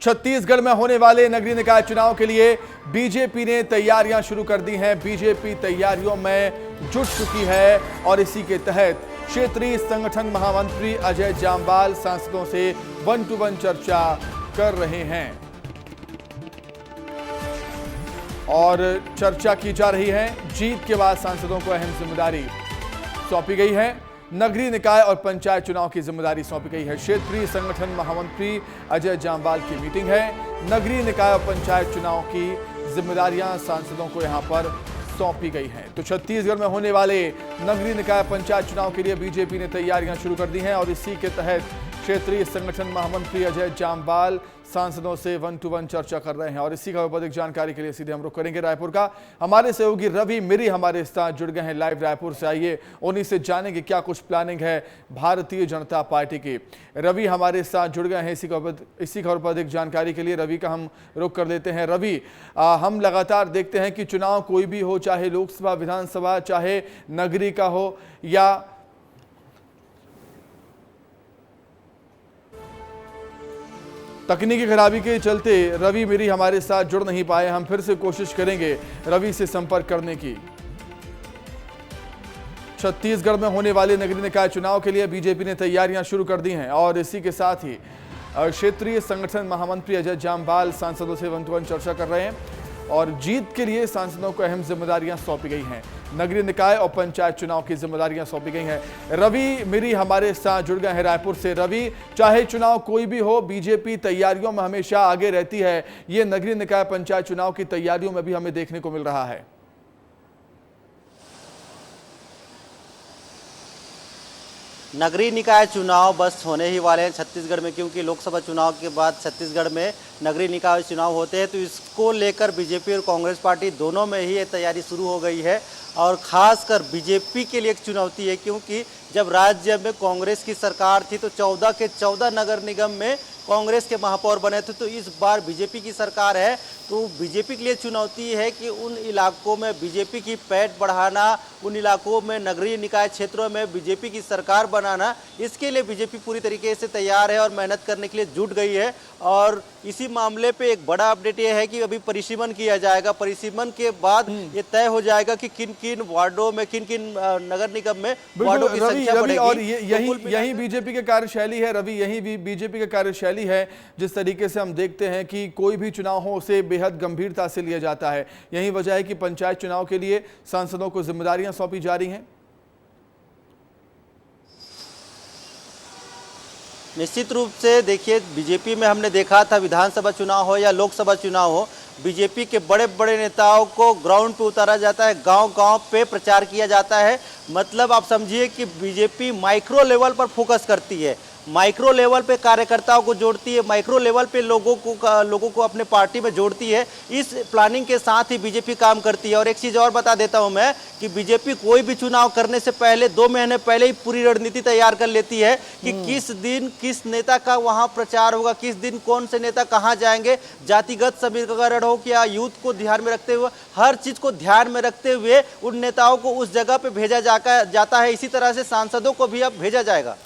छत्तीसगढ़ में होने वाले नगरीय निकाय चुनाव के लिए बीजेपी ने तैयारियां शुरू कर दी हैं। बीजेपी तैयारियों में जुट चुकी है और इसी के तहत क्षेत्रीय संगठन महामंत्री अजय जाम्वाल सांसदों से 1-to-1 चर्चा कर रहे हैं और चर्चा की जा रही है। जीत के बाद सांसदों को अहम जिम्मेदारी सौंपी गई है। नगरीय निकाय और पंचायत चुनाव की जिम्मेदारी सौंपी गई है। क्षेत्रीय संगठन महामंत्री अजय जाम्वाल की मीटिंग है। नगरीय निकाय और पंचायत चुनाव की जिम्मेदारियां सांसदों को यहां पर सौंपी गई हैं। तो छत्तीसगढ़ में होने वाले नगरीय निकाय पंचायत चुनाव के लिए बीजेपी ने तैयारियां शुरू कर दी हैं और इसी के तहत क्षेत्रीय संगठन महामंत्री अजय जाम्वाल सांसदों से 1-to-1 चर्चा कर रहे हैं। और इसी का अधिक जानकारी के लिए सीधे हम रुख करेंगे रायपुर का। हमारे सहयोगी रवि मिरी हमारे साथ जुड़ गए हैं लाइव रायपुर से। आइए उन्हीं से जानेंगे क्या कुछ प्लानिंग है भारतीय जनता पार्टी की। रवि हमारे साथ जुड़ गए हैं इसी खबर पर अधिक जानकारी के लिए रवि का हम रुख कर लेते हैं। रवि, हम लगातार देखते हैं कि चुनाव कोई भी हो, चाहे लोकसभा, विधानसभा, चाहे नगरीय का हो या तकनीकी खराबी के चलते रवि मिरी हमारे साथ जुड़ नहीं पाए। हम फिर से कोशिश करेंगे रवि से संपर्क करने की। छत्तीसगढ़ में होने वाले नगरीय निकाय चुनाव के लिए बीजेपी ने तैयारियां शुरू कर दी हैं और इसी के साथ ही क्षेत्रीय संगठन महामंत्री अजय जाम्वाल सांसदों से 1-to-1 चर्चा कर रहे हैं और जीत के लिए सांसदों को अहम जिम्मेदारियां सौंपी गई हैं। नगरीय निकाय और पंचायत चुनाव की जिम्मेदारियां सौंपी गई हैं। रवि मिरी हमारे साथ जुड़ गए हैं रायपुर से। रवि, चाहे चुनाव कोई भी हो, बीजेपी तैयारियों में हमेशा आगे रहती है। ये नगरीय निकाय पंचायत चुनाव की तैयारियों में भी हमें देखने को मिल रहा है। नगरीय निकाय चुनाव बस होने ही वाले हैं छत्तीसगढ़ में, क्योंकि लोकसभा चुनाव के बाद छत्तीसगढ़ में नगरीय निकाय चुनाव होते हैं। तो इसको लेकर बीजेपी और कांग्रेस पार्टी दोनों में ही ये तैयारी शुरू हो गई है और ख़ासकर बीजेपी के लिए एक चुनौती है, क्योंकि जब राज्य में कांग्रेस की सरकार थी तो 14 के 14 नगर निगम में कांग्रेस के महापौर बने थे। तो इस बार बीजेपी की सरकार है तो बीजेपी के लिए चुनौती है कि उन इलाकों में बीजेपी की पैठ बढ़ाना, उन इलाकों में नगरीय निकाय क्षेत्रों में बीजेपी की सरकार बनाना। इसके लिए बीजेपी पूरी तरीके से तैयार है और मेहनत करने के लिए जुट गई है। और इसी मामले पे एक बड़ा अपडेट ये है कि अभी परिसीमन किया जाएगा। परिसीमन के बाद ये तय हो जाएगा कि किन किन वार्डों में, किन किन नगर निगम में वार्डों की संख्या बढ़ेगी। और यही बीजेपी की कार्यशैली है रवि, यही बीजेपी की कार्यशैली है। जिस तरीके से हम देखते हैं कि कोई भी चुनाव हो उसे बेहद गंभीरता से लिया जाता है। यही वजह है कि पंचायत चुनाव के लिए सांसदों को जिम्मेदारियां सौंपी जा रही हैं। निश्चित रूप से देखिए, बीजेपी में हमने देखा था विधानसभा चुनाव हो या लोकसभा चुनाव हो, बीजेपी के बड़े बड़े नेताओं को ग्राउंड पे उतारा जाता है, गांव-गांव पे प्रचार किया जाता है। मतलब आप समझिए कि बीजेपी माइक्रो लेवल पर फोकस करती है, माइक्रो लेवल पे कार्यकर्ताओं को जोड़ती है, माइक्रो लेवल पे लोगों को अपने पार्टी में जोड़ती है। इस प्लानिंग के साथ ही बीजेपी काम करती है। और एक चीज़ और बता देता हूं मैं कि बीजेपी कोई भी चुनाव करने से पहले 2 महीने पहले ही पूरी रणनीति तैयार कर लेती है कि किस दिन किस नेता का वहां प्रचार होगा, किस दिन कौन से नेता कहां जाएंगे। जातिगत समीकरण हो या यूथ को ध्यान में रखते हुए, हर चीज़ को ध्यान में रखते हुए उन नेताओं को उस जगह पर भेजा जाता है। इसी तरह से सांसदों को भी अब भेजा जाएगा।